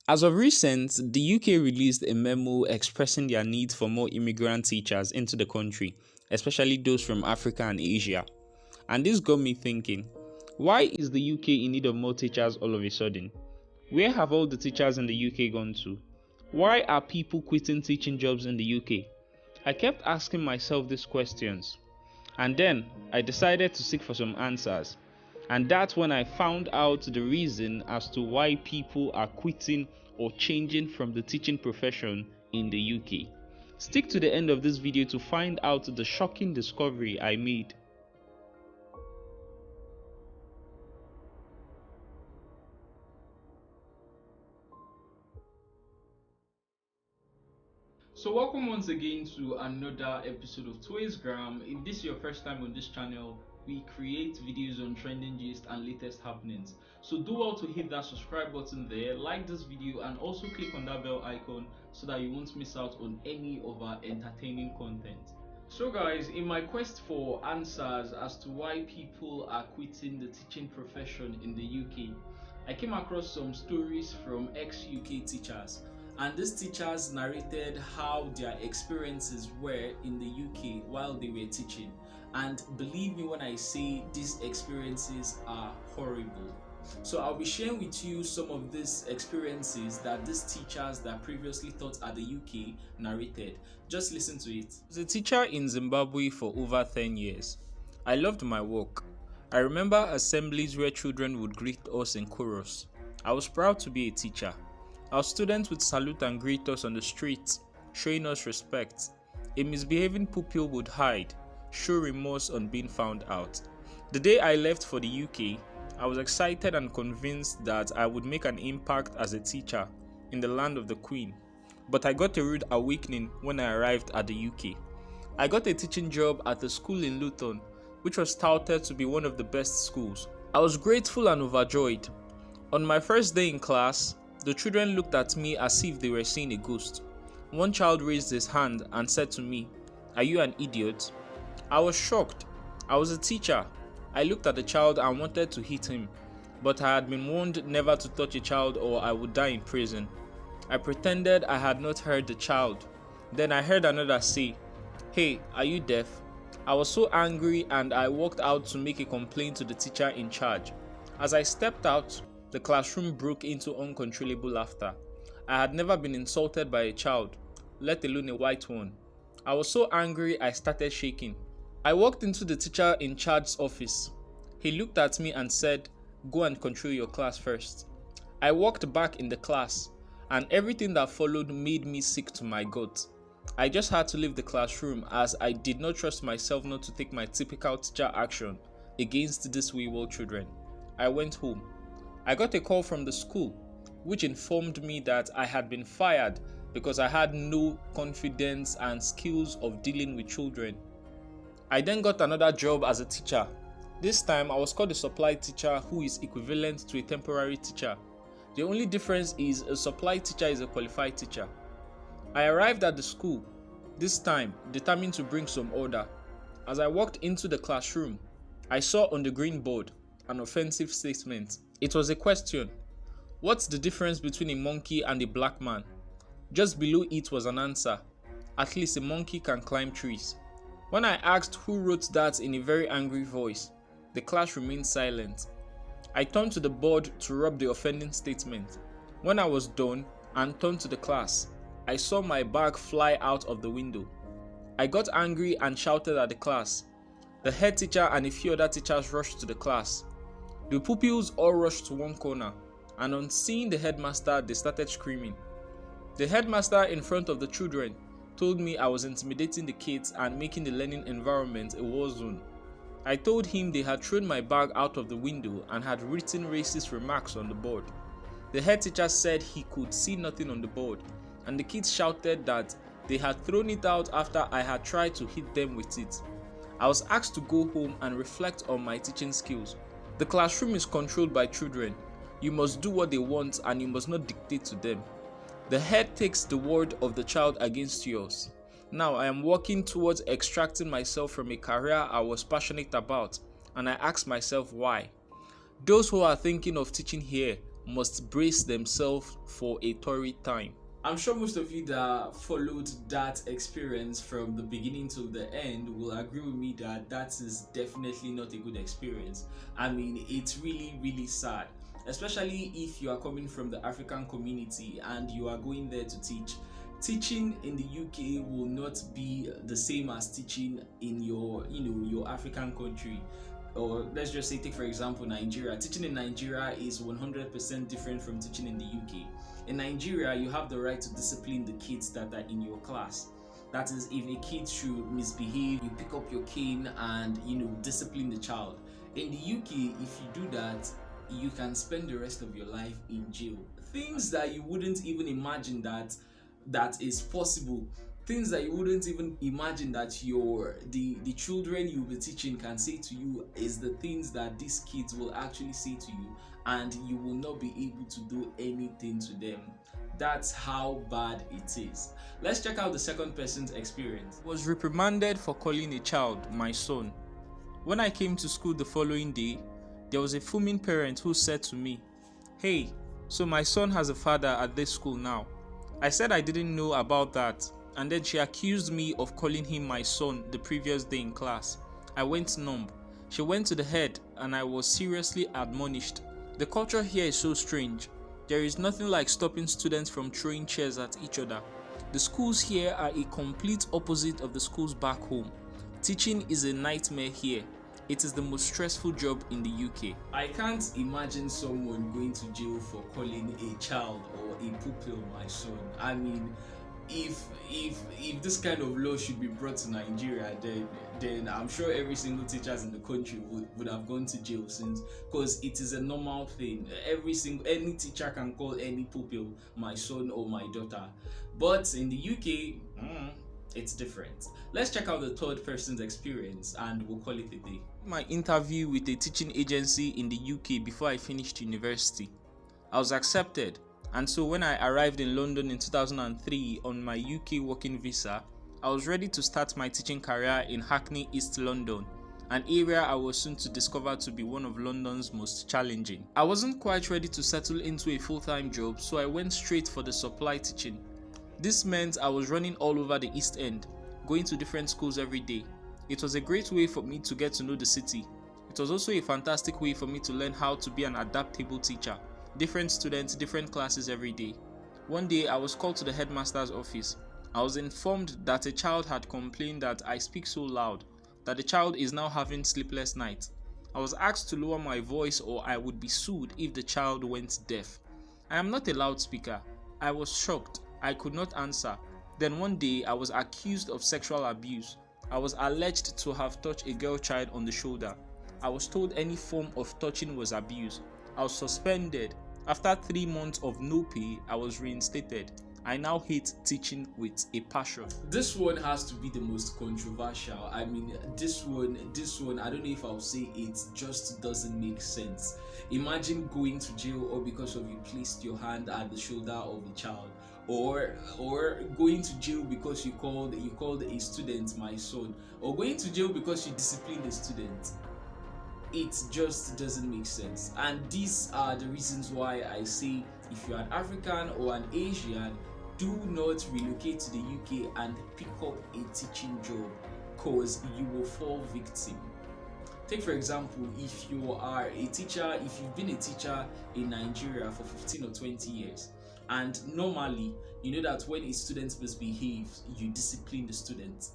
As of recent, the UK released a memo expressing their need for more immigrant teachers into the country, especially those from Africa and Asia. And this got me thinking, why is the UK in need of more teachers all of a sudden? Where have all the teachers in the UK gone to? Why are people quitting teaching jobs in the UK? I kept asking myself these questions, and then I decided to seek for some answers. And that's when I found out the reason as to why people are quitting or changing from the teaching profession in the UK. Stick to the end of this video to find out the shocking discovery I made. So welcome once again to another episode of Today's Gram. If this is your first time on this channel, we create videos on trending gist and latest happenings. So do well to hit that subscribe button there, like this video, and also click on that bell icon so that you won't miss out on any of our entertaining content. So guys, in my quest for answers as to why people are quitting the teaching profession in the UK, I came across some stories from ex-UK teachers. And these teachers narrated how their experiences were in the UK while they were teaching. And believe me when I say these experiences are horrible. So I'll be sharing with you some of these experiences that these teachers that previously taught at the UK narrated. Just listen to it. I was a teacher in Zimbabwe for over 10 years. I loved my work. I remember assemblies where children would greet us in chorus. I was proud to be a teacher. Our students would salute and greet us on the streets, showing us respect. A misbehaving pupil would hide, show remorse on being found out. The day I left for the UK, I was excited and convinced that I would make an impact as a teacher in the land of the Queen. But I got a rude awakening when I arrived at the UK. I got a teaching job at a school in Luton, which was touted to be one of the best schools. I was grateful and overjoyed. On my first day in class, the children looked at me as if they were seeing a ghost. One child raised his hand and said to me, "Are you an idiot?" I was shocked. I was a teacher. I looked at the child and wanted to hit him, but I had been warned never to touch a child or I would die in prison. I pretended I had not heard the child. Then I heard another say, "Hey, are you deaf?" I was so angry and I walked out to make a complaint to the teacher in charge. As I stepped out, the classroom broke into uncontrollable laughter. I had never been insulted by a child, let alone a white one. I was so angry I started shaking. I walked into the teacher in charge's office. He looked at me and said, "Go and control your class first." I walked back in the class, and everything that followed made me sick to my gut. I just had to leave the classroom as I did not trust myself not to take my typical teacher action against these wayward children. I went home. I got a call from the school, which informed me that I had been fired because I had no confidence and skills of dealing with children. I then got another job as a teacher. This time I was called a supply teacher, who is equivalent to a temporary teacher. The only difference is a supply teacher is a qualified teacher. I arrived at the school, this time determined to bring some order. As I walked into the classroom, I saw on the green board an offensive statement. It was a question. What's the difference between a monkey and a black man? Just below it was an answer. At least a monkey can climb trees. When I asked who wrote that in a very angry voice, the class remained silent. I turned to the board to rub the offending statement. When I was done and turned to the class, I saw my bag fly out of the window. I got angry and shouted at the class. The head teacher and a few other teachers rushed to the class. The pupils all rushed to one corner, and on seeing the headmaster, they started screaming. The headmaster in front of the children told me I was intimidating the kids and making the learning environment a war zone. I told him they had thrown my bag out of the window and had written racist remarks on the board. The head teacher said he could see nothing on the board, and the kids shouted that they had thrown it out after I had tried to hit them with it. I was asked to go home and reflect on my teaching skills. The classroom is controlled by children. You must do what they want and you must not dictate to them. The head takes the word of the child against yours. Now I am working towards extracting myself from a career I was passionate about, and I ask myself why. Those who are thinking of teaching here must brace themselves for a torrid time. I'm sure most of you that followed that experience from the beginning to the end will agree with me that that is definitely not a good experience. I mean, it's really, really sad, especially if you are coming from the African community and you are going there to teach. Teaching in the UK will not be the same as teaching in your African country. Or let's just say, take for example Nigeria. Teaching in Nigeria is 100% different from teaching in the UK. In Nigeria, you have the right to discipline the kids that are in your class. That is, if a kid should misbehave, you pick up your cane and discipline the child. In the UK, if you do that, you can spend the rest of your life in jail. Things that you wouldn't even imagine that is possible. Things that you wouldn't even imagine that the children you'll be teaching can say to you is the things that these kids will actually say to you, and you will not be able to do anything to them. That's how bad it is. Let's check out the second person's experience. I was reprimanded for calling a child my son. When I came to school the following day, there was a fuming parent who said to me, "Hey, so my son has a father at this school now." I said I didn't know about that, and then she accused me of calling him my son the previous day in class. I went numb. She went to the head and I was seriously admonished. The culture here is so strange. There is nothing like stopping students from throwing chairs at each other. The schools here are a complete opposite of the schools back home. Teaching is a nightmare here. It is the most stressful job in the UK. I can't imagine someone going to jail for calling a child or a pupil my son. I mean, if this kind of law should be brought to Nigeria, then I'm sure every single teachers in the country would have gone to jail since, because it is a normal thing. Any teacher can call any pupil my son or my daughter. But in the UK, it's different. Let's check out the third person's experience and we'll call it a day. My interview with a teaching agency in the UK before I finished university. I was accepted, and so when I arrived in London in 2003 on my UK working visa, I was ready to start my teaching career in Hackney, East London, an area I was soon to discover to be one of London's most challenging. I wasn't quite ready to settle into a full-time job, so I went straight for the supply teaching. This meant I was running all over the East End, going to different schools every day. It was a great way for me to get to know the city. It was also a fantastic way for me to learn how to be an adaptable teacher. Different students, different classes every day. One day I was called to the headmaster's office. I was informed that a child had complained that I speak so loud, that the child is now having sleepless nights. I was asked to lower my voice or I would be sued if the child went deaf. I am not a loudspeaker. I was shocked. I could not answer. Then one day I was accused of sexual abuse. I was alleged to have touched a girl child on the shoulder. I was told any form of touching was abuse. I was suspended. After 3 months of no pay, I was reinstated. I now hate teaching with a passion. This one has to be the most controversial. I mean, this one, I don't know if I'll say it just doesn't make sense. Imagine going to jail all because of you placed your hand at the shoulder of a child, or going to jail because you called a student my son, or going to jail because you disciplined a student. It just doesn't make sense. And these are the reasons why I say, if you're an African or an Asian, do not relocate to the UK and pick up a teaching job, because you will fall victim. Take for example, if you are a teacher, if you've been a teacher in Nigeria for 15 or 20 years, and normally you know that when a student misbehaves, you discipline the student.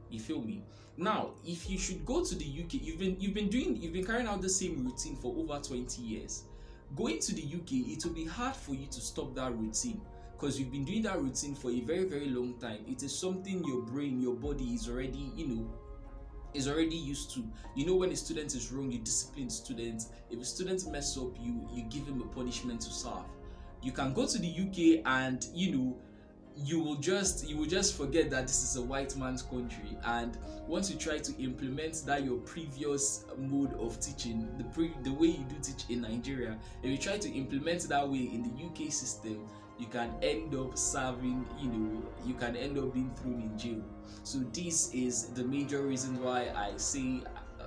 You feel me? Now, if you should go to the UK, you've been carrying out the same routine for over 20 years. Going to the UK, it will be hard for you to stop that routine, because you've been doing that routine for a very, very long time. It is something your brain, your body is already, is already used to. When a student is wrong, you discipline students. If a student mess up, you give him a punishment to serve. You can go to the UK and you will just forget that this is a white man's country, and once you try to implement that your previous mode of teaching, the way you do teach in Nigeria, if you try to implement that way in the UK system, you can end up serving, you can end up being thrown in jail. So this is the major reason why I say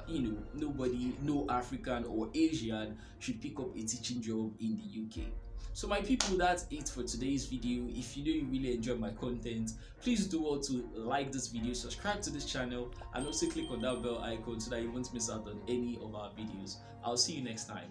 nobody, no African or Asian should pick up a teaching job in the UK. So my people, that's it for today's video. If you know you really enjoy my content, please do well to like this video, subscribe to this channel, and also click on that bell icon so that you won't miss out on any of our videos. I'll see you next time.